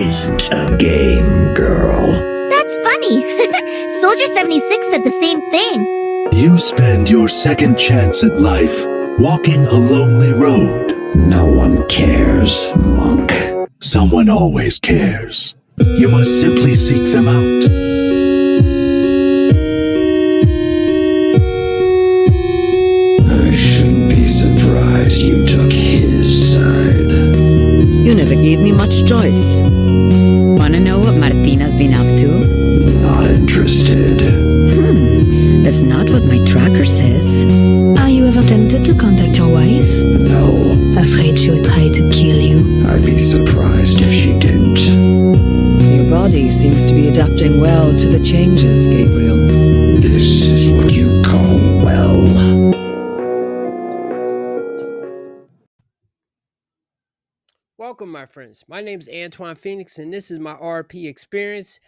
isn't a game, girl. That's funny. Soldier 76 said the same thing. You spend your second chance at life walking a lonely road. No one cares, monk. Someone always cares. You must simply seek them out. I shouldn't be surprised you took his side. You never gave me much choice. Wanna know what Martina's been up to? Not interested. That's not what my tracker says. Are you ever tempted to contact your wife? No, Afraid she would try to kill you? I'd be surprised if she didn't. Your body seems to be adapting well to the changes, Gabriel. This is what you call well. Welcome, my friends. My name is Antoine Phoenix, and this is my RP experience.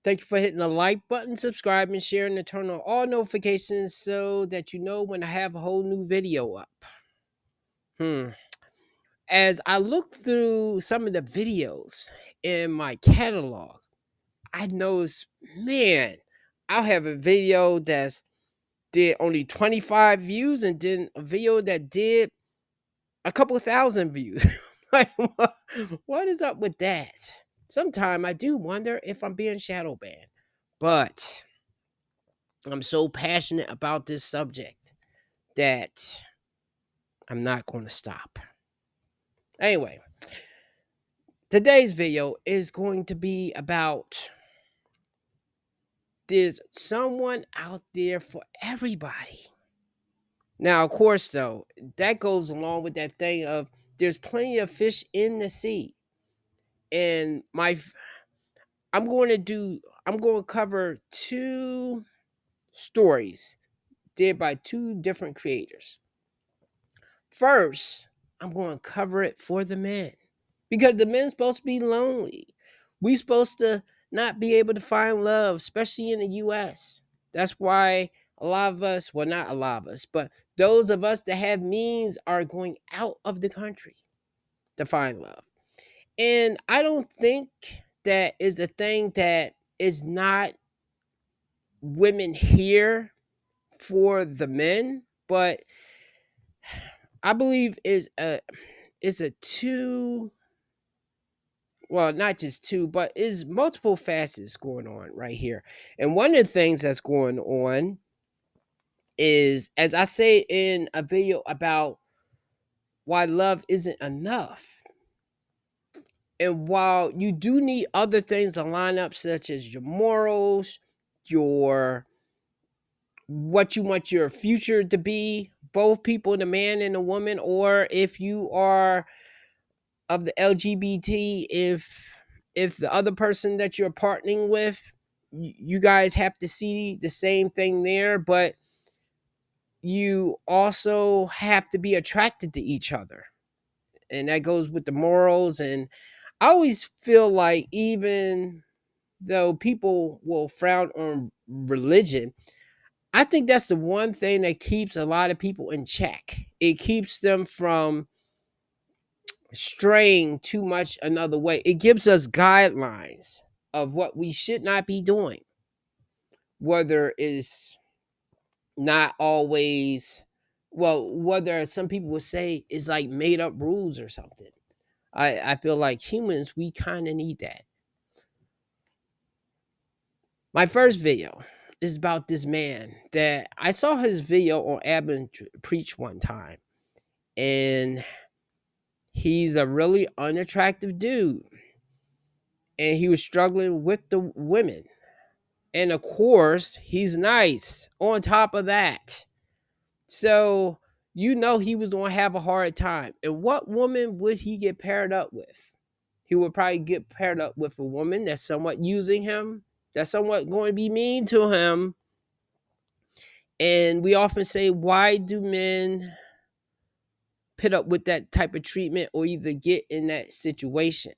Thank you for hitting the like button, subscribing, sharing, and turn on all notifications so that you know when I have a whole new video up. As I look through some of the videos in my catalog, I noticed, man, I'll have a video that's did only 25 views and then a video that did a couple thousand views. Like, what is up with that? Sometimes I do wonder if I'm being shadow banned, but I'm so passionate about this subject that I'm not going to stop. Anyway, today's video is going to be about there's someone out there for everybody. Now, of course, though, that goes along with that thing of there's plenty of fish in the sea. And I'm going to cover two stories did by two different creators. First, I'm going to cover it for the men because the men's supposed to be lonely. We supposed to not be able to find love, especially in the US. That's why a lot of us, well, not a lot of us, but those of us that have means are going out of the country to find love. And I don't think that is the thing that is not women here for the men, but I believe is a two, well, not just two, but is multiple facets going on right here. And one of the things that's going on is, as I say in a video about why love isn't enough. And while you do need other things to line up, such as your morals, your what you want your future to be, both people, the man and the woman, or if you are of the LGBT, if the other person that you're partnering with, you guys have to see the same thing there, but you also have to be attracted to each other. And that goes with the morals. And I always feel like even though people will frown on religion, I think that's the one thing that keeps a lot of people in check. It keeps them from straying too much another way. It gives us guidelines of what we should not be doing, whether it's not always, well, whether some people would say is like made up rules or something. I feel like humans, we kind of need that. My first video is about this man that I saw his video on Abin Preach one time. And he's a really unattractive dude. And he was struggling with the women. And of course, he's nice on top of that. So, you know he was going to have a hard time. And what woman would he get paired up with? He would probably get paired up with a woman that's somewhat using him, that's somewhat going to be mean to him. And we often say, why do men put up with that type of treatment or either get in that situation?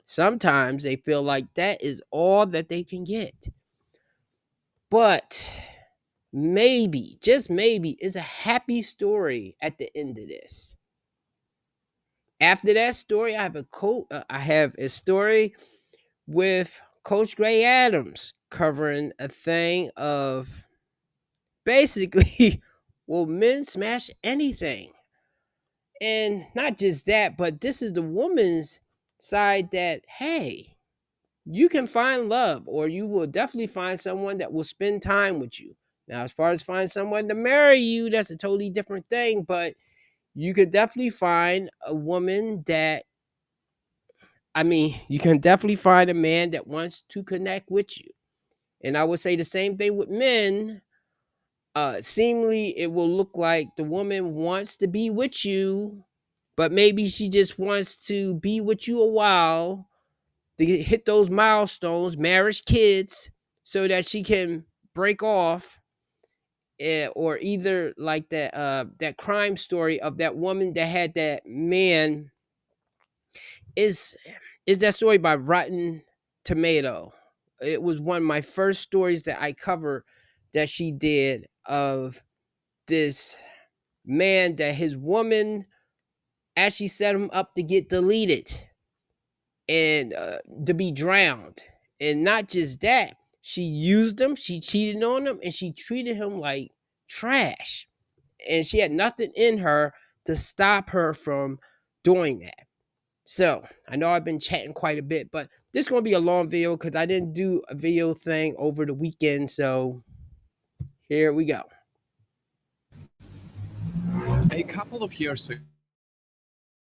Sometimes they feel like that is all that they can get. But maybe, just maybe, is a happy story at the end of this. After that story, I have a story with Coach Gray Adams covering a thing of basically, will men smash anything? And not just that, but this is the woman's side that, hey, you can find love, or you will definitely find someone that will spend time with you. Now, as far as find someone to marry you, that's a totally different thing, but you could definitely find a woman that, I mean, you can definitely find a man that wants to connect with you. And I would say the same thing with men. Seemingly, it will look like the woman wants to be with you, but maybe she just wants to be with you a while to hit those milestones, marriage, kids, so that she can break off. Or either like that crime story of that woman that had that man, is that story by Rotten Tomato. It was one of my first stories that I covered that she did of this man that his woman actually set him up to get deleted and to be drowned. And not just that, she used him, she cheated on him, and she treated him like trash. And she had nothing in her to stop her from doing that. So I know I've been chatting quite a bit, but this is gonna be a long video because I didn't do a video thing over the weekend. So here we go. A couple of years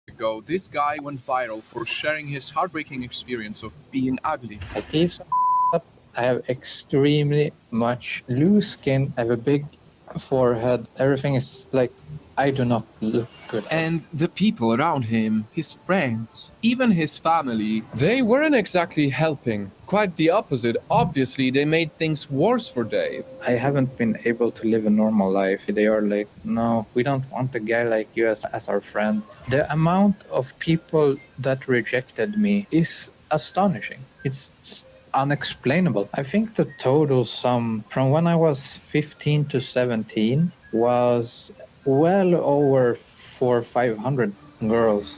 ago, this guy went viral for sharing his heartbreaking experience of being ugly. I gave some up. I have extremely much loose skin. I have a big forehead. Everything is like, I do not look good. And the people around him, his friends, even his family, they weren't exactly helping. Quite the opposite. Obviously, they made things worse for Dave. I haven't been able to live a normal life. They are like, no, we don't want a guy like you as our friend. The amount of people that rejected me is astonishing. It's unexplainable. I think the total sum from when I was 15 to 17 was well over 400 or 500 girls.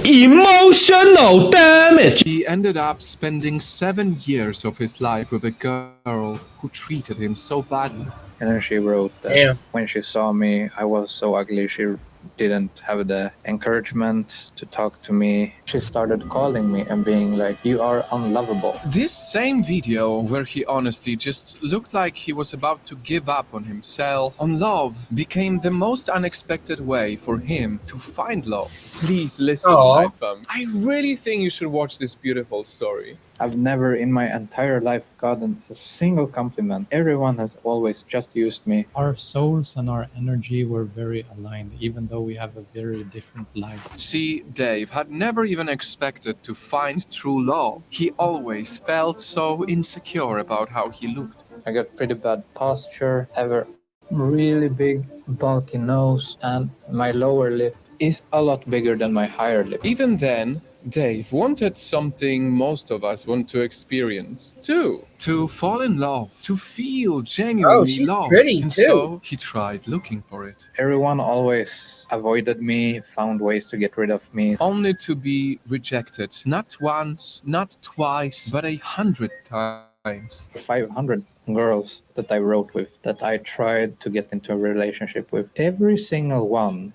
Emotional damage! He ended up spending 7 years of his life with a girl who treated him so badly. And then she wrote that when she saw me, I was so ugly, she didn't have the encouragement to talk to me. She started calling me and being like, you are unlovable. This same video, where he honestly just looked like he was about to give up on himself, on love, became the most unexpected way for him to find love. Please listen, my fam. I really think you should watch this beautiful story. I've never in my entire life gotten a single compliment. Everyone has always just used me. Our souls and our energy were very aligned, even though we have a very different life. See, Dave had never even expected to find true love. He always felt so insecure about how he looked. I got pretty bad posture, have a really big bulky nose, and my lower lip is a lot bigger than my higher lip. Even then, Dave wanted something most of us want to experience too. To fall in love, to feel genuinely loved. Pretty and too. So he tried looking for it. Everyone always avoided me, found ways to get rid of me. Only to be rejected. Not once, not twice, but 100 times. 500 girls that I wrote with, that I tried to get into a relationship with. Every single one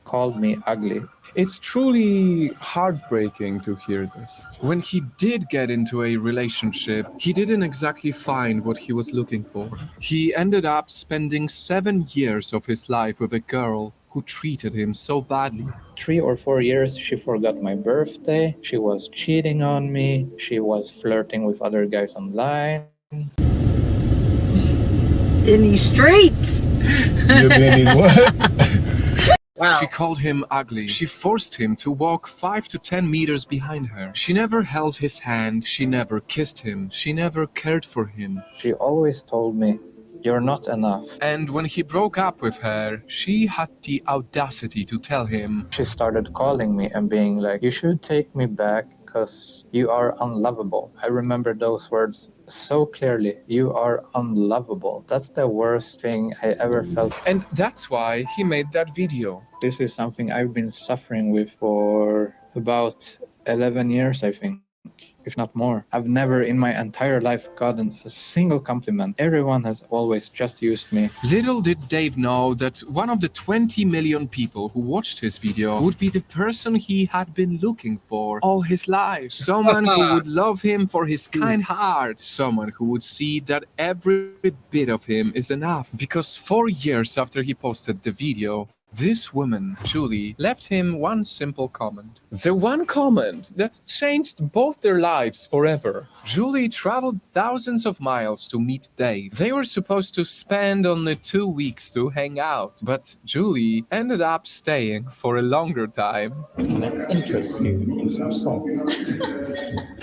called me ugly. It's truly heartbreaking to hear this. When he did get into a relationship, he didn't exactly find what he was looking for. He ended up spending 7 years of his life with a girl who treated him so badly. 3 or 4 years, she forgot my birthday. She was cheating on me. She was flirting with other guys online. In these streets! You mean what? Wow. She called him ugly. She forced him to walk 5 to 10 meters behind her. She never held his hand. She never kissed him. She never cared for him. She always told me, you're not enough. And when he broke up with her, she had the audacity to tell him. She started calling me and being like, you should take me back because you are unlovable. I remember those words so clearly. You are unlovable. That's the worst thing I ever felt. And that's why he made that video. This is something I've been suffering with for about 11 years, I think. if not more. I've never in my entire life gotten a single compliment. Everyone has always just used me. Little did Dave know that one of the 20 million people who watched his video would be the person he had been looking for all his life. Someone who would love him for his kind heart. Someone who would see that every bit of him is enough. Because 4 years after he posted the video, this woman, Julie, left him one simple comment. The one comment that changed both their lives forever. Julie traveled thousands of miles to meet Dave. They were supposed to spend only 2 weeks to hang out, but Julie ended up staying for a longer time. Can I interest you in some salt?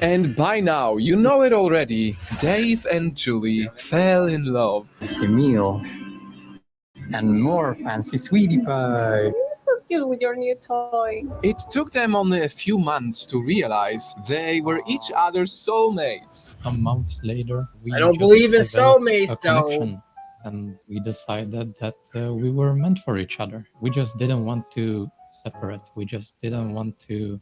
And by now, you know it already, Dave and Julie fell in love. It's a meal. And more fancy sweetie pie. So cute with your new toy. It took them only a few months to realize they were each other's soulmates. Some months later, we I don't just believe in developed soulmates, a though. connection, and we decided that we were meant for each other. We just didn't want to separate. We just didn't want to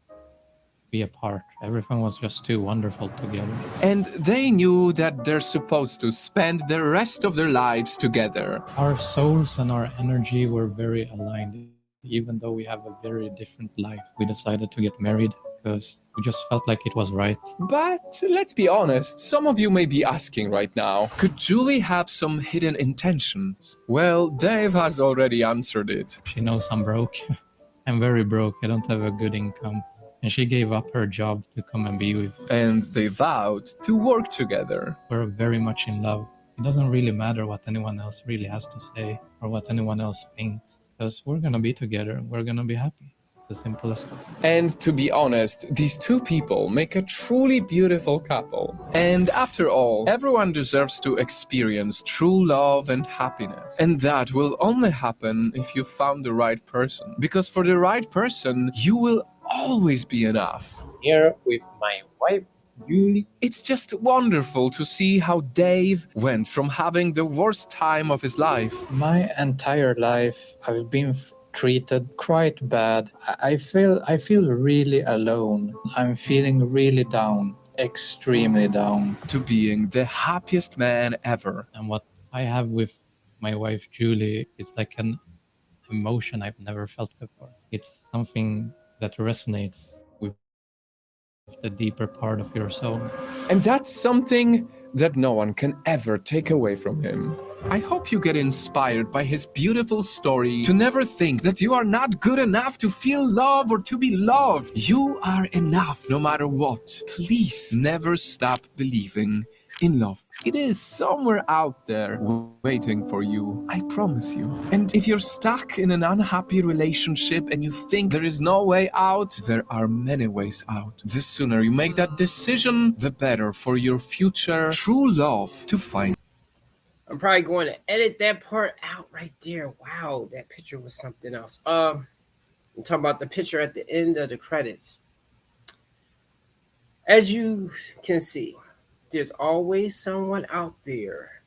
be apart. Everything was just too wonderful together. And they knew that they're supposed to spend the rest of their lives together. Our souls and our energy were very aligned. Even though we have a very different life, we decided to get married because we just felt like it was right. But let's be honest, some of you may be asking right now, could Julie have some hidden intentions? Well, Dave has already answered it. She knows I'm broke. I'm very broke. I don't have a good income. And she gave up her job to come and be with. And they vowed to work together. We're very much in love. It doesn't really matter what anyone else really has to say or what anyone else thinks, because we're gonna be together. We're gonna be happy. It's as simple as that. And to be honest, these two people make a truly beautiful couple. And after all, everyone deserves to experience true love and happiness. And that will only happen if you found the right person. Because for the right person, you will always be enough. Here with my wife, Julie. It's just wonderful to see how Dave went from having the worst time of his life. My entire life, I've been treated quite bad. I feel really alone. I'm feeling really down, extremely down. To being the happiest man ever. And what I have with my wife, Julie, it's like an emotion I've never felt before. It's something that resonates with the deeper part of your soul. And that's something that no one can ever take away from him. I hope you get inspired by his beautiful story to never think that you are not good enough to feel love or to be loved. You are enough no matter what. Please never stop believing in love. It is somewhere out there waiting for you, I promise you. And if you're stuck in an unhappy relationship and you think there is no way out, there are many ways out. The sooner you make that decision, the better for your future true love to find. I'm probably going to edit that part out right there. Wow, that picture was something else. I'm talking about the picture at the end of the credits. As you can see, there's always someone out there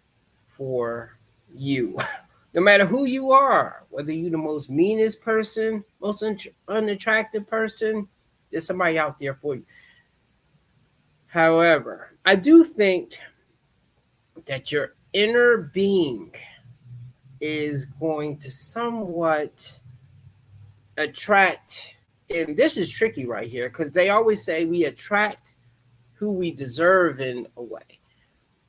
for you. No matter who you are, whether you're the most meanest person, most unattractive person, there's somebody out there for you. However, I do think that your inner being is going to somewhat attract, and this is tricky right here because they always say we attract who we deserve in a way.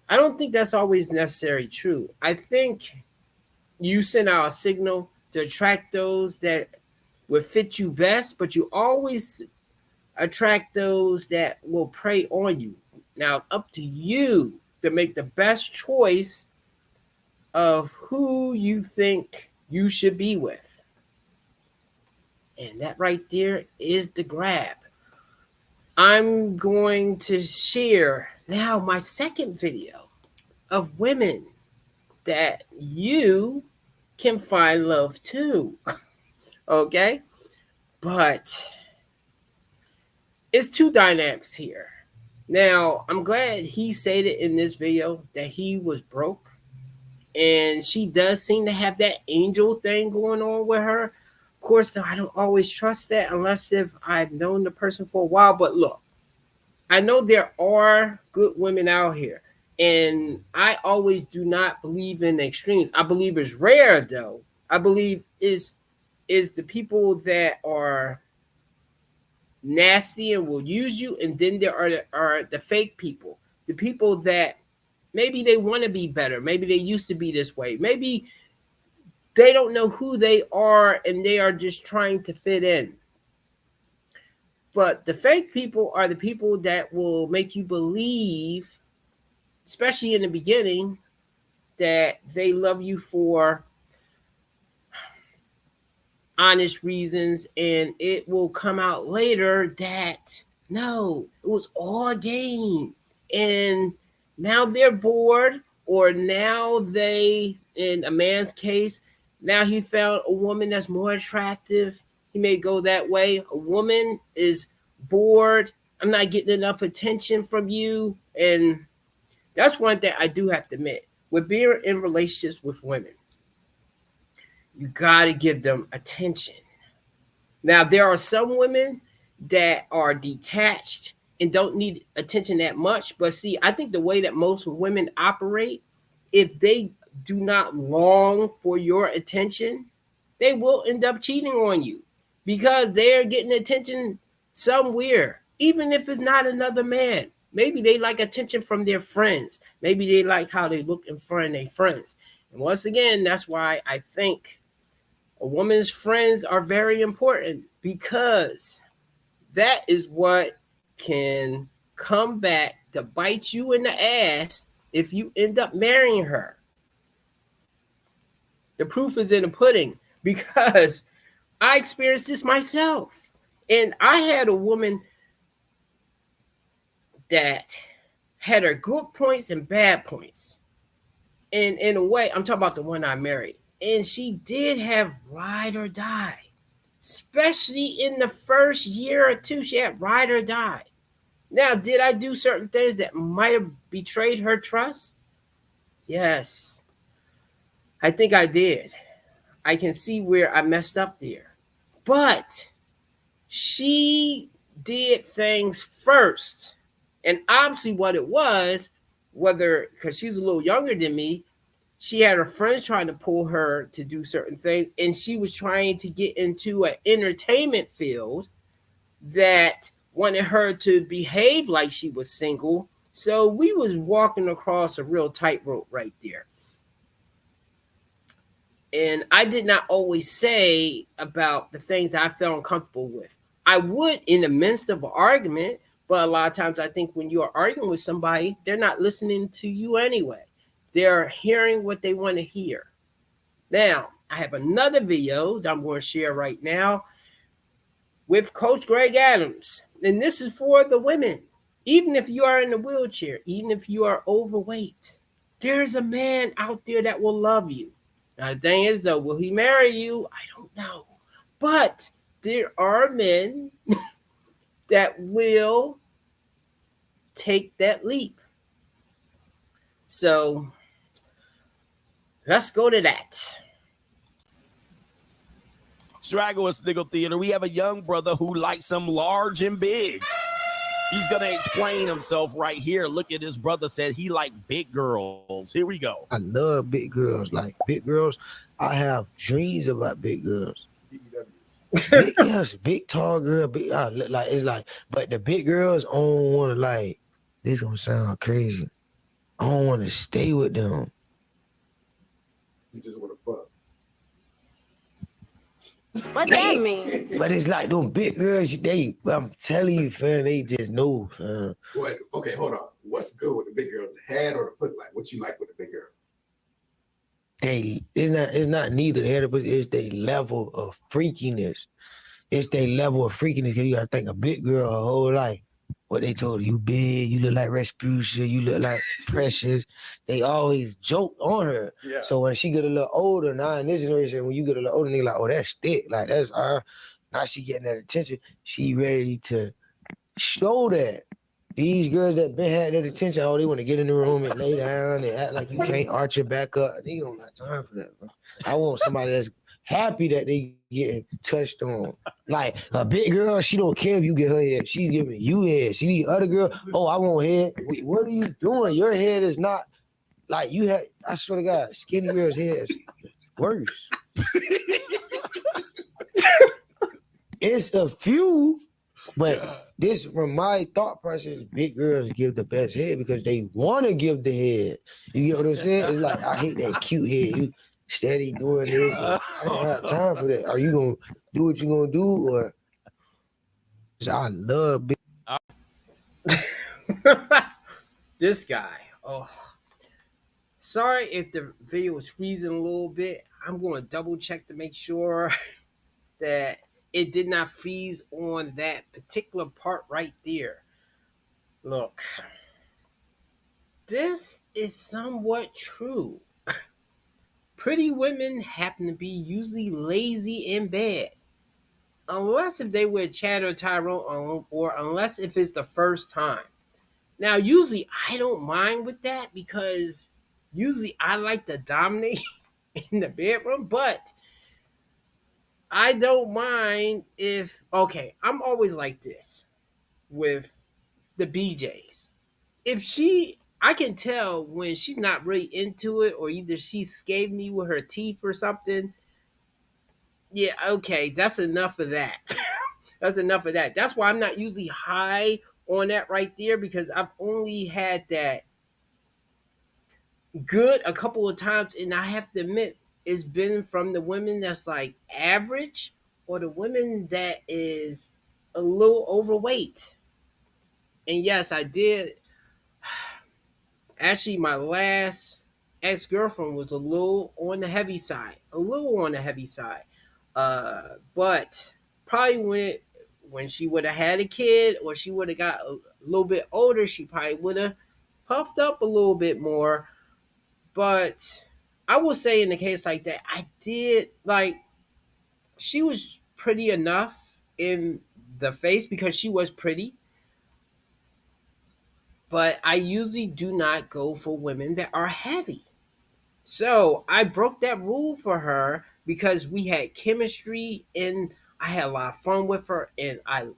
I don't think that's always necessarily true. I think you send out a signal to attract those that will fit you best, but you always attract those that will prey on you. Now it's up to you to make the best choice of who you think you should be with. And that right there is the grab. I'm going to share now my second video of women that you can find love too. Okay? But it's two dynamics here. Now, I'm glad he stated in this video that he was broke. And she does seem to have that angel thing going on with her. Of course, though, I don't always trust that unless if I've known the person for a while. But look, I know there are good women out here, and I always do not believe in extremes. I believe it's rare though. I believe is the people that are nasty and will use you, and then there are the fake people, the people that maybe they want to be better, maybe they used to be this way, maybe they don't know who they are and they are just trying to fit in. But the fake people are the people that will make you believe, especially in the beginning, that they love you for honest reasons, and it will come out later that no, it was all a game. And now they're bored, or now they, in a man's case, now he found a woman that's more attractive. He may go that way. A woman is bored. I'm not getting enough attention from you. And that's one thing I do have to admit. With being in relationships with women, you got to give them attention. Now, there are some women that are detached and don't need attention that much. But see, I think the way that most women operate, if they do not long for your attention, they will end up cheating on you because they're getting attention somewhere, even if it's not another man. Maybe they like attention from their friends. Maybe they like how they look in front of their friends. And once again, that's why I think a woman's friends are very important, because that is what can come back to bite you in the ass if you end up marrying her. The proof is in the pudding, because I experienced this myself. And I had a woman that had her good points and bad points. And in a way, I'm talking about the one I married. And she did have ride or die, especially in the first year or two. She had ride or die. Now, did I do certain things that might have betrayed her trust? Yes, I think I did. I can see where I messed up there. But she did things first. And obviously, what it was, whether because she's a little younger than me, she had her friends trying to pull her to do certain things, and she was trying to get into an entertainment field that wanted her to behave like she was single. So we was walking across a real tightrope right there. And I did not always say about the things that I felt uncomfortable with. I would in the midst of an argument, but a lot of times I think when you are arguing with somebody, they're not listening to you anyway. They're hearing what they want to hear. Now, I have another video that I'm going to share right now with Coach Greg Adams. And this is for the women. Even if you are in a wheelchair, even if you are overweight, there's a man out there that will love you. Now, the thing is, though, will he marry you? I don't know. But there are men that will take that leap. So let's go to that. Straggle is Sniggle Theater. We have a young brother who likes them large and big. He's going to explain himself right here. Look at his brother said he like big girls. Here we go. I love big girls. Like big girls, I have dreams about big girls. Big, yes, big tall girl, big like it's like, but the big girls I don't want to like. This gonna sound crazy. I don't want to stay with them. You just want to fuck. What that mean? But it's like them big girls. I'm telling you, fam, they just know, fam. Wait, okay, hold on. What's good with the big girls? The head or the foot? Like, what you like with the big girl? It's not neither the head or the foot. It's their level of freakiness. It's their level of freakiness. Cause you gotta think a big girl her whole life. What they told her, you big, you look like Respucia, you look like Precious. They always joke on her. Yeah. So when she get a little older, now in this generation, when you get a little older, they like, oh, that's thick. Like, that's her. Now she getting that attention. She ready to show that. These girls that been had that attention, oh, they want to get in the room and lay down and act like you can't arch your back up. They don't got time for that, bro. I want somebody that's happy that they getting touched on. Like a big girl, she don't care if you get her head. She's giving you head. See the other girl, oh, I want head. Wait, what are you doing? Your head is not like you had. I swear to God, skinny girls' head is worse. It's a few, but this from my thought process, big girls give the best head because they want to give the head. You get what I'm saying? It's like I hate that cute head. You steady doing this. I don't have time for that. Are you gonna do what you gonna do, or? 'Cause I love big. This guy. Oh, sorry if the video was freezing a little bit. I'm going to double check to make sure that it did not freeze on that particular part right there. Look, this is somewhat true. Pretty women happen to be usually lazy in bed. Unless if they were Chad or Tyrone, or unless if it's the first time. Now, usually I don't mind with that because usually I like to dominate in the bedroom, but I don't mind if, okay, I'm always like this with the BJs. If I can tell when she's not really into it, or either she scathed me with her teeth or something. Yeah, okay, that's enough of that. That's enough of that. That's why I'm not usually high on that right there, because I've only had that good a couple of times, and I have to admit it's been from the women that's like average, or the women that is a little overweight. And yes, I did. Actually, my last ex-girlfriend was a little on the heavy side, but probably when she would have had a kid, or she would have got a little bit older, she probably would have puffed up a little bit more. But I will say, in a case like that, I did like, she was pretty enough in the face because she was pretty. But I usually do not go for women that are heavy. So I broke that rule for her because we had chemistry and I had a lot of fun with her, and I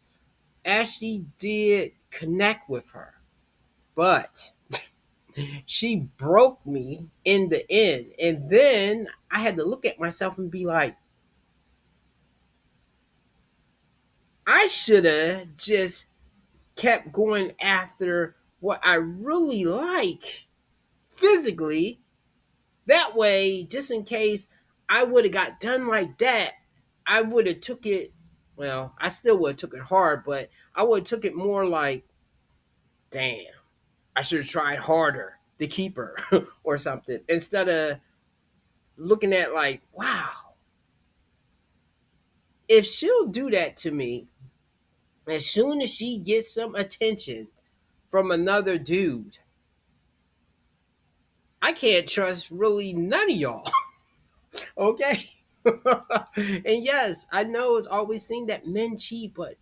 actually did connect with her. But she broke me in the end. And then I had to look at myself and be like, I should have just kept going after what I really like physically. That way, just in case I would have got done like that, I would have took it, well, I still would have took it hard, but I would have took it more like, damn, I should have tried harder to keep her or something, instead of looking at like, wow, if she'll do that to me, as soon as she gets some attention from another dude, I can't trust really none of y'all. Okay. And yes, I know it's always seen that men cheat, but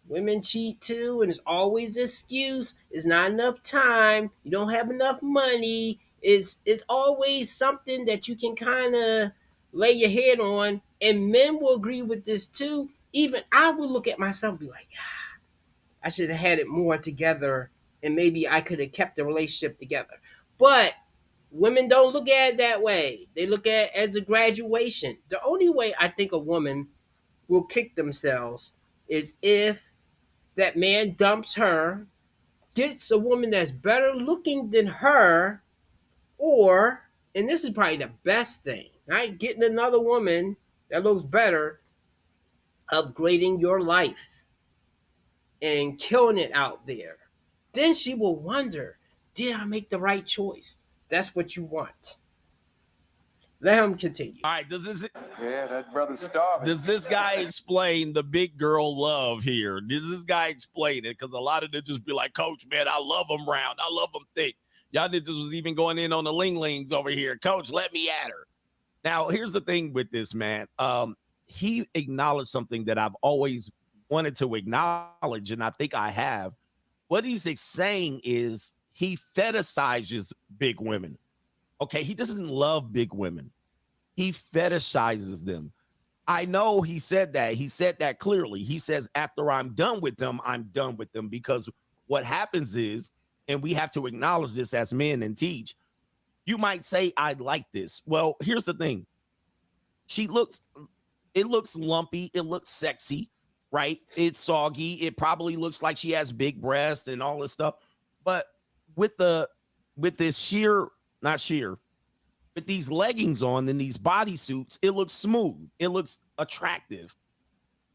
women cheat too, and it's always the excuse. It's not enough time. You don't have enough money. It's always something that you can kind of lay your head on, and men will agree with this too. Even I would look at myself and be like, I should have had it more together, and maybe I could have kept the relationship together. But women don't look at it that way. They look at it as a graduation. The only way I think a woman will kick themselves is if that man dumps her, gets a woman that's better looking than her, or, and this is probably the best thing, right? Getting another woman that looks better, upgrading your life and killing it out there. Then she will wonder, did I make the right choice? That's what you want. Let him continue. All right, does this guy explain the big girl love here? Does this guy explain it? Because a lot of them just be like, Coach, man, I love them round. I love them thick. Y'all niggas was even going in on the ling-lings over here. Coach, let me at her. Now, here's the thing with this, man. He acknowledged something that I've always wanted to acknowledge, and I think I have. What he's saying is he fetishizes big women. Okay, he doesn't love big women. He fetishizes them. I know he said that. He said that clearly. He says, after I'm done with them, I'm done with them. Because what happens is, and we have to acknowledge this as men and teach, you might say, I like this. Well, here's the thing. It looks lumpy. It looks sexy, right? It's soggy. It probably looks like she has big breasts and all this stuff. But with this with these leggings on and these bodysuits, it looks smooth. It looks attractive.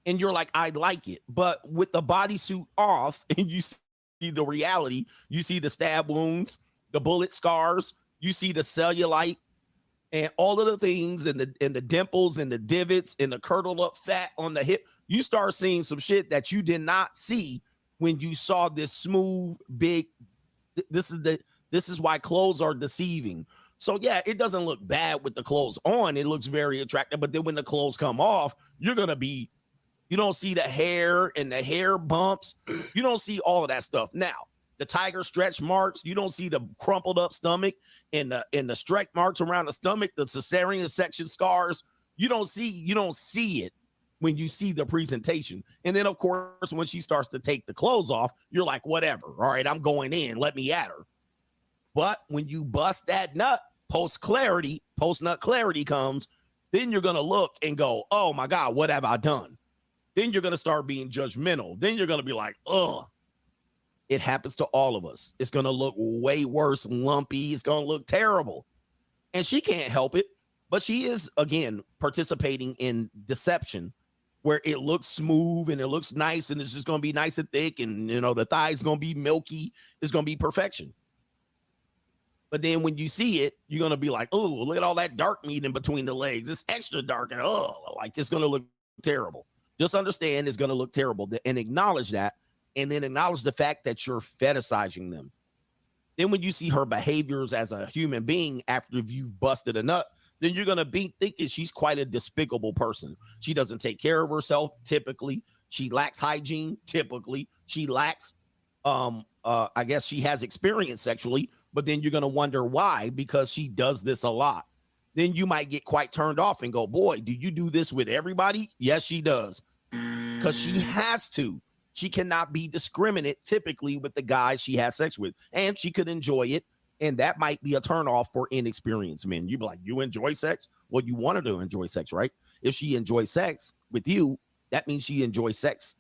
And you're like, I like it. But with the bodysuit off and you see the reality, you see the stab wounds, the bullet scars, you see the cellulite and all of the things and the dimples and the divots and the curdled up fat on the hip. You start seeing some shit that you did not see when you saw this smooth, big. This is why clothes are deceiving. So yeah, it doesn't look bad with the clothes on. It looks very attractive. But then when the clothes come off, you don't see the hair and the hair bumps. You don't see all of that stuff. Now, the tiger stretch marks, you don't see the crumpled up stomach and the stretch marks around the stomach, the cesarean section scars. You don't see it when you see the presentation. And then of course, when she starts to take the clothes off, you're like, whatever. All right, I'm going in. Let me at her. But when you bust that nut, post nut clarity comes, then you're going to look and go, oh my God, what have I done? Then you're going to start being judgmental. Then you're going to be like, ugh. It happens to all of us. It's going to look way worse, lumpy. It's going to look terrible. And she can't help it. But she is, again, participating in deception where it looks smooth and it looks nice and it's just going to be nice and thick. And, the thigh's going to be milky. It's going to be perfection. But then when you see it, you're going to be like, oh, look at all that dark meat in between the legs. It's extra dark. And it's going to look terrible. Just understand it's going to look terrible and acknowledge that. And then acknowledge the fact that you're fetishizing them. Then when you see her behaviors as a human being after you've busted a nut, then you're going to be thinking she's quite a despicable person. She doesn't take care of herself, typically. She lacks hygiene, typically. She lacks, I guess she has experience sexually, but then you're going to wonder why, because she does this a lot. Then you might get quite turned off and go, boy, do you do this with everybody? Yes, she does. Because she has to. She cannot be discriminate typically with the guys she has sex with. And she could enjoy it. And that might be a turnoff for inexperienced men. You'd be like, you enjoy sex? Well, you want her to enjoy sex, right? If she enjoys sex with you, that means she enjoys sex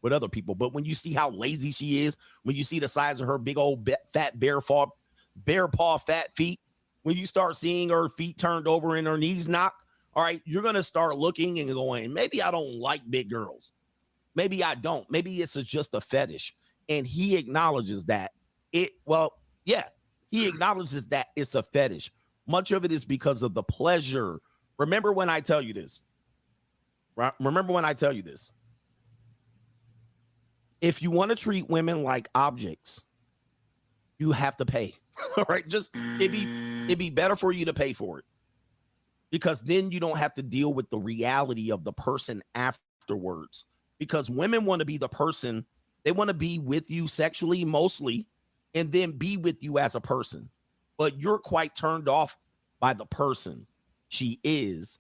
with other people. But when you see how lazy she is, when you see the size of her big old fat bear paw fat feet, when you start seeing her feet turned over and her knees knocked, all right, you're going to start looking and going, maybe I don't like big girls. Maybe I don't. Maybe it's just a fetish. And he acknowledges that he acknowledges that it's a fetish. Much of it is because of the pleasure. Remember when I tell you this, right? Remember when I tell you this. If you want to treat women like objects, you have to pay. All right. Just it'd be better for you to pay for it. Because then you don't have to deal with the reality of the person afterwards. Because women want to be the person, they want to be with you sexually mostly, and then be with you as a person. But you're quite turned off by the person she is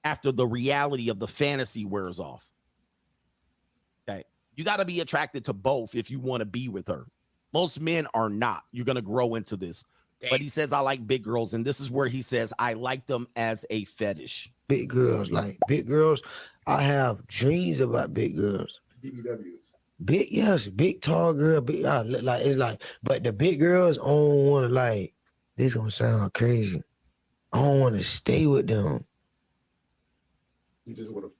after the reality of the fantasy wears off. Okay. You got to be attracted to both if you want to be with her. Most men are not. You're going to grow into this. Damn. But he says, I like big girls. And this is where he says, I like them as a fetish. Big girls, I have dreams about big girls. BBWs. Big tall girl, but the big girls, I don't want to this gonna sound crazy. I don't want to stay with them. You just want to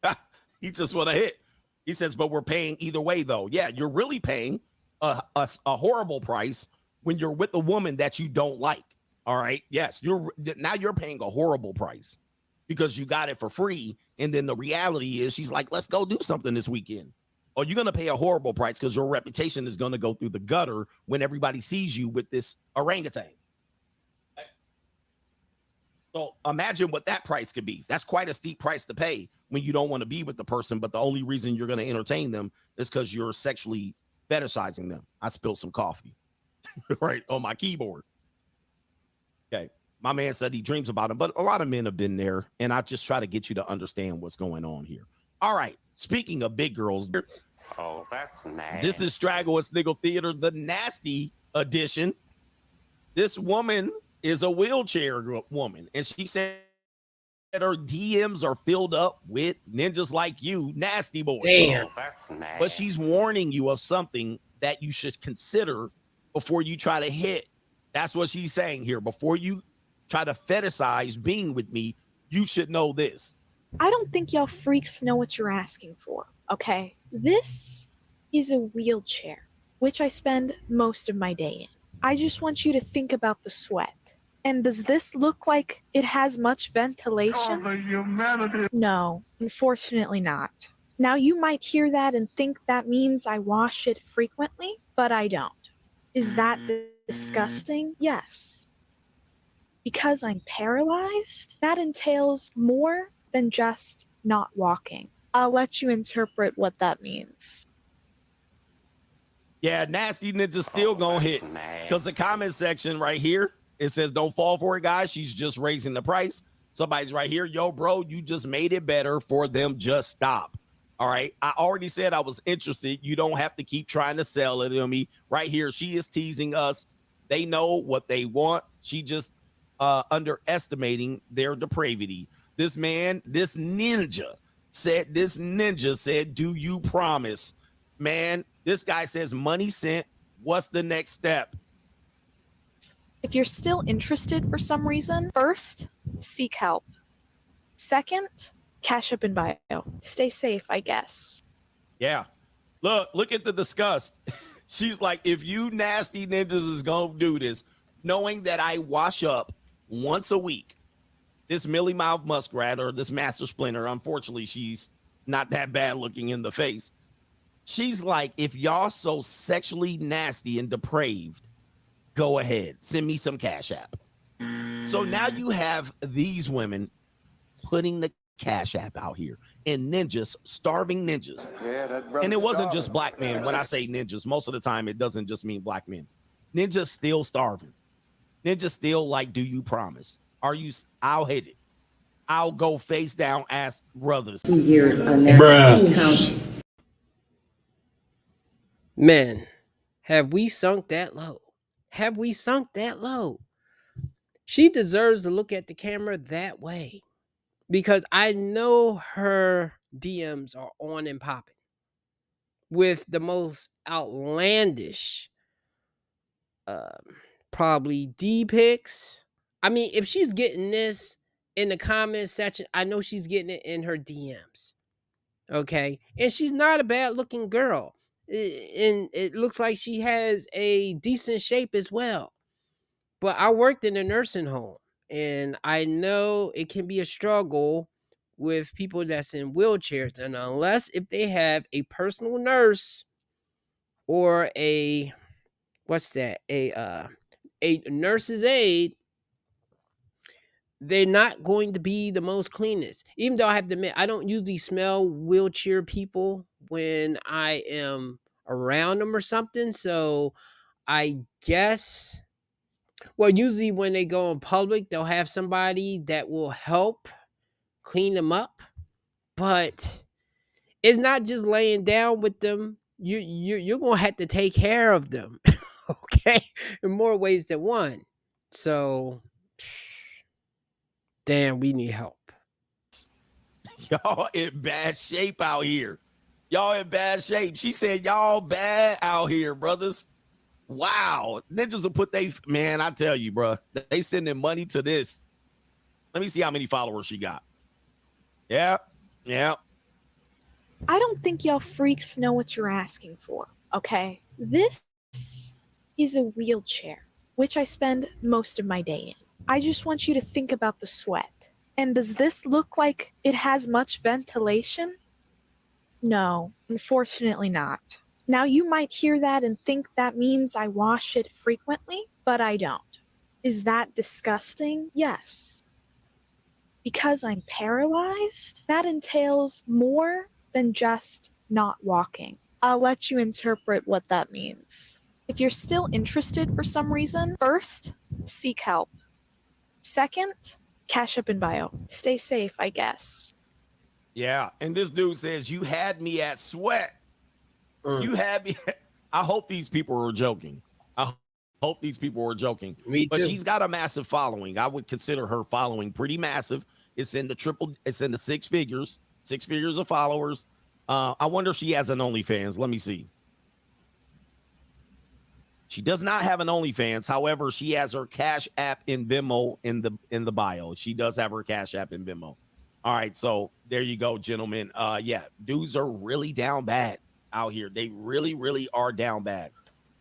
fuck. He just want to hit. He says, but we're paying either way though. Yeah, you're really paying a horrible price when you're with a woman that you don't like. All right. Yes, you're paying a horrible price because you got it for free. And then the reality is she's like, let's go do something this weekend. Or you're going to pay a horrible price because your reputation is going to go through the gutter when everybody sees you with this orangutan. So imagine what that price could be. That's quite a steep price to pay when you don't want to be with the person, but the only reason you're going to entertain them is because you're sexually fetishizing them. I spilled some coffee. right, on my keyboard. Okay. My man said he dreams about him, but a lot of men have been there, and I just try to get you to understand what's going on here. All right. Speaking of big girls, Oh, that's nice. this is Straggle and Sniggle Theater, the nasty edition. This woman is a wheelchair woman, and she said her DMs are filled up with ninjas like you, nasty boys. Damn. Oh, that's nice. But she's warning you of something that you should consider before you try to hit. That's what she's saying here. Before you try to fetishize being with me, you should know this. I don't think y'all freaks know what you're asking for, okay? This is a wheelchair, which I spend most of my day in. I just want you to think about the sweat. And does this look like it has much ventilation? No, unfortunately not. Now you might hear that and think that means I wash it frequently, but I don't. Is that disgusting? Yes. Because I'm paralyzed, that entails more than just not walking. I'll let you interpret what that means. Yeah, nasty ninja still gonna hit. Because the comment section right here, it says, don't fall for it, guys. She's just raising the price. Somebody's right here. Yo, bro, you just made it better for them. Just stop. All right. I already said I was interested. You don't have to keep trying to sell it to me. Right here, she is teasing us. They know what they want. She just underestimating their depravity. This ninja said, do you promise? Man, this guy says money sent. What's the next step? If you're still interested for some reason, first, seek help. Second, cash up in bio. Stay safe, I guess. Yeah. Look at the disgust. She's like, if you nasty ninjas is going to do this, knowing that I wash up once a week, this Millie Mouth Muskrat or this Master Splinter, unfortunately, she's not that bad looking in the face. She's like, if y'all so sexually nasty and depraved, go ahead, send me some Cash App. So now you have these women putting the Cash App out here and ninjas, starving ninjas. Yeah, And it wasn't just black men. When I say ninjas, most of the time it doesn't just mean black men. Ninjas still starving. Ninjas still like, do you promise? I'll hit it. I'll go face down, ask brothers. 2 years are never counted. Man, have we sunk that low? Have we sunk that low? She deserves to look at the camera that way because I know her DMs are on and popping with the most outlandish, probably D pics. I mean, if she's getting this in the comments section, I know she's getting it in her DMs. Okay. And she's not a bad looking girl. And it looks like she has a decent shape as well. But I worked in a nursing home and I know it can be a struggle with people that's in wheelchairs. And unless if they have a personal nurse or a nurse's aide, they're not going to be the most cleanest. Even though I have to admit, I don't usually smell wheelchair people when I am around them or something. So I guess, well, usually when they go in public, they'll have somebody that will help clean them up. But it's not just laying down with them. You're gonna have to take care of them, okay, in more ways than one. So, damn, we need help. Y'all in bad shape out here. Y'all in bad shape. She said y'all bad out here, brothers. Wow. Ninjas will put man, I tell you, bro, they sending money to this. Let me see how many followers she got. Yeah. I don't think y'all freaks know what you're asking for, okay? This is a wheelchair, which I spend most of my day in. I just want you to think about the sweat. And does this look like it has much ventilation? No, unfortunately not. Now you might hear that and think that means I wash it frequently, but I don't. Is that disgusting? Yes. Because I'm paralyzed, that entails more than just not walking. I'll let you interpret what that means. If you're still interested for some reason, first, seek help. Second, cash up in bio. Stay safe, I guess. Yeah. And this dude says, you had me at sweat. You had me. I hope these people were joking. I hope these people were joking. Me but too. she's got a massive following. I would consider her following pretty massive. It's in the six figures of followers. I wonder if she has an OnlyFans. Let me see. She does not have an OnlyFans. However, she has her Cash App in Venmo in the bio. She does have her Cash App in Venmo. All right, so there you go, gentlemen. Yeah, dudes are really down bad out here. They really, really are down bad.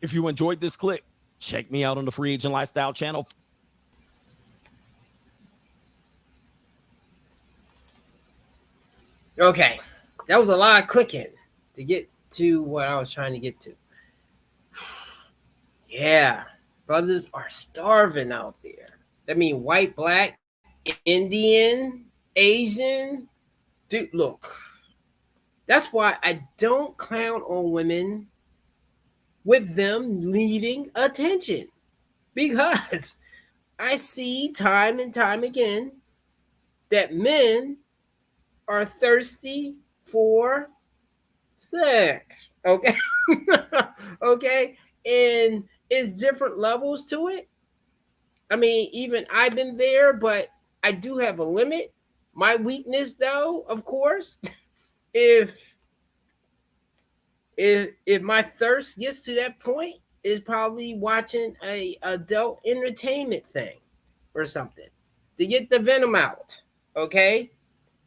If you enjoyed this clip, check me out on the Free Agent Lifestyle channel. Okay, that was a lot of clicking to get to what I was trying to get to. Yeah, brothers are starving out there. I mean, white, black, Indian, Asian. Dude, look, that's why I don't clown on women with them needing attention, because I see time and time again that men are thirsty for sex. Okay. Okay. And it's different levels to it. I mean, even I've been there, but I do have a limit. My weakness, though, of course, if my thirst gets to that point, is probably watching a adult entertainment thing or something to get the venom out. Okay,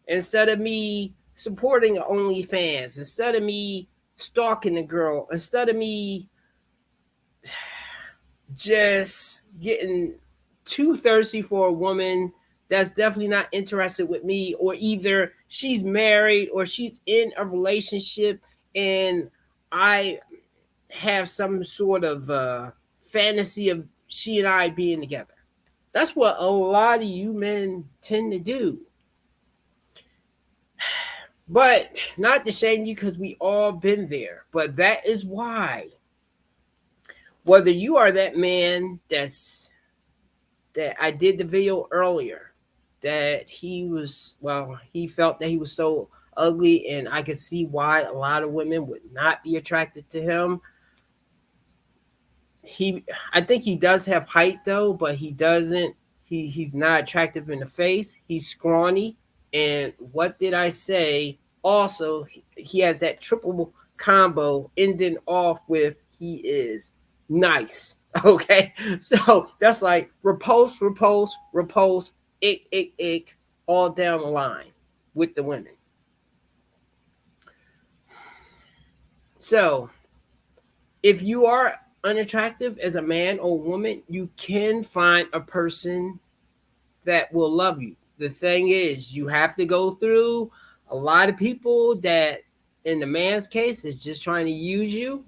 instead of me supporting OnlyFans, instead of me stalking the girl, instead of me just getting too thirsty for a woman that's definitely not interested with me, or either she's married or she's in a relationship and I have some sort of fantasy of she and I being together. That's what a lot of you men tend to do. But not to shame you, because we all been there. But that is why, whether you are that man that I did the video earlier, that he felt that he was so ugly, and I could see why a lot of women would not be attracted to him. I think he does have height though, but he's not attractive in the face. He's scrawny. And what did I say? Also, he has that triple combo ending off with he is nice. Okay. So that's like repulse, ick, all down the line with the women. So if you are unattractive as a man or woman, you can find a person that will love you. The thing is, you have to go through a lot of people that, in the man's case, is just trying to use you.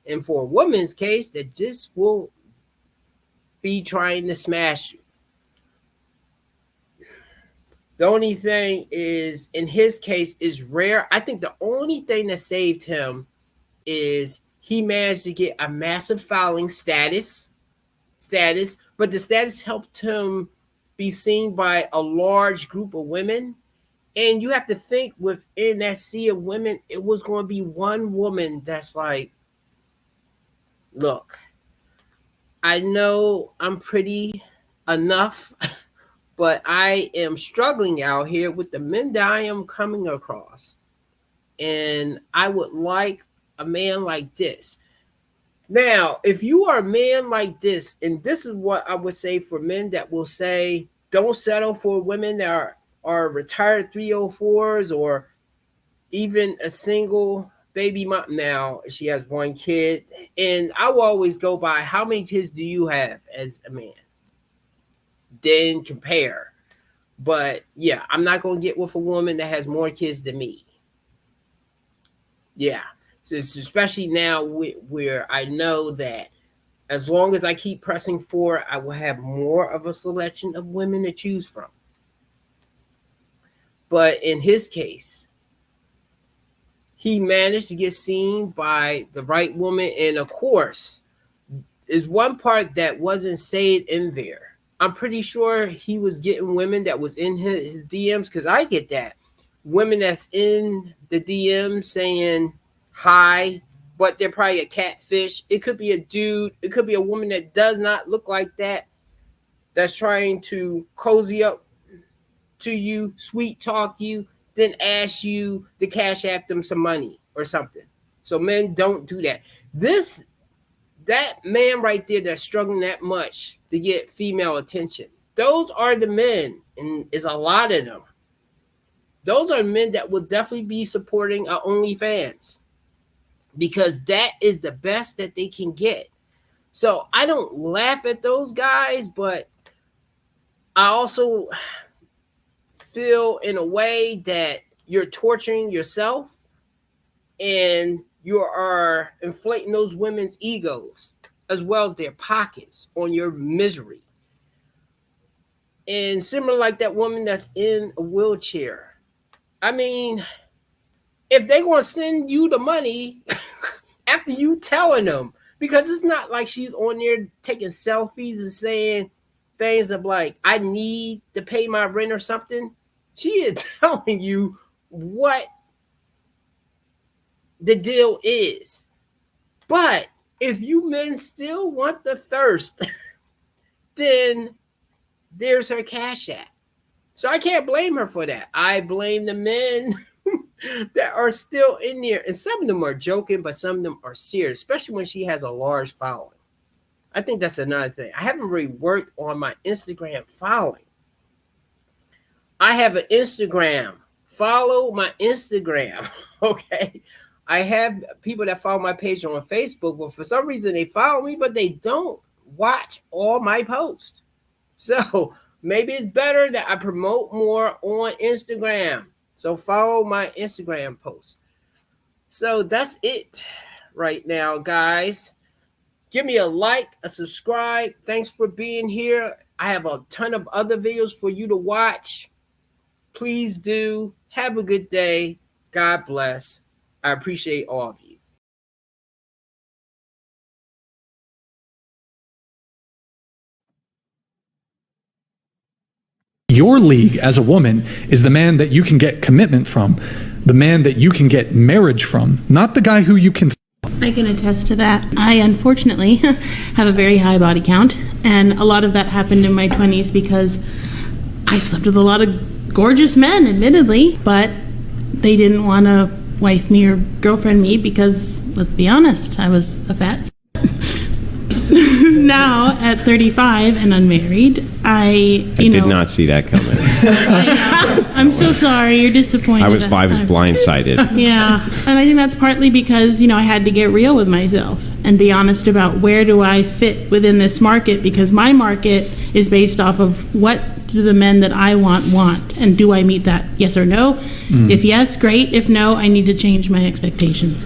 And for a woman's case, that just will be trying to smash you. The only thing is, in his case, is rare. I think the only thing that saved him is he managed to get a massive following status, but the status helped him be seen by a large group of women. And you have to think, within that sea of women, it was going to be one woman that's like, look, I know I'm pretty enough, but I am struggling out here with the men that I am coming across. And I would like a man like this. Now, if you are a man like this, and this is what I would say for men that will say, don't settle for women that are retired 304s, or even a single baby mom. Now, she has one kid, and I will always go by, how many kids do you have as a man? Then compare. But yeah, I'm not going to get with a woman that has more kids than me. Yeah. So especially now where I know that as long as I keep pressing forward, I will have more of a selection of women to choose from. But in his case, he managed to get seen by the right woman. And of course, is one part that wasn't said in there. I'm pretty sure he was getting women that was in his DMs, because I get that. Women that's in the DM saying hi, but they're probably a catfish. It could be a dude. It could be a woman that does not look like that, that's trying to cozy up to you, sweet talk you, then ask you to cash app them some money or something. So men, don't do that. That man right there that's struggling that much to get female attention, those are the men, and it's a lot of them. Those are men that will definitely be supporting our OnlyFans, because that is the best that they can get. So I don't laugh at those guys, but I also feel in a way that you're torturing yourself and you are inflating those women's egos as well as their pockets on your misery. And similar like that woman that's in a wheelchair. I mean, if they gonna send you the money after you telling them, because it's not like she's on there taking selfies and saying things of like, I need to pay my rent or something. She is telling you what the deal is. But if you men still want the thirst, then there's her cash app. So I can't blame her for that. I blame the men that are still in there. And some of them are joking, but some of them are serious, especially when she has a large following. I think that's another thing. I haven't really worked on my Instagram following. I have an Instagram. Follow my Instagram, okay? I have people that follow my page on Facebook, but for some reason they follow me, but they don't watch all my posts. So maybe it's better that I promote more on Instagram. So follow my Instagram posts. So that's it right now, guys. Give me a like, a subscribe. Thanks for being here. I have a ton of other videos for you to watch. Please do. Have a good day. God bless. I appreciate all of you. Your league as a woman is the man that you can get commitment from, the man that you can get marriage from, not the guy who you can. I can attest to that. I unfortunately have a very high body count, and a lot of that happened in my 20s because I slept with a lot of gorgeous men, admittedly, but they didn't want to wife me or girlfriend me because, let's be honest, I was a fat Now, at 35 and unmarried, I did not see that coming. I'm so sorry. You're disappointed. I was blindsided. Yeah. And I think that's partly because, I had to get real with myself and be honest about where do I fit within this market, because my market is based off of what do the men that I want, and do I meet that? Yes or no? If yes, great. If no, I need to change my expectations.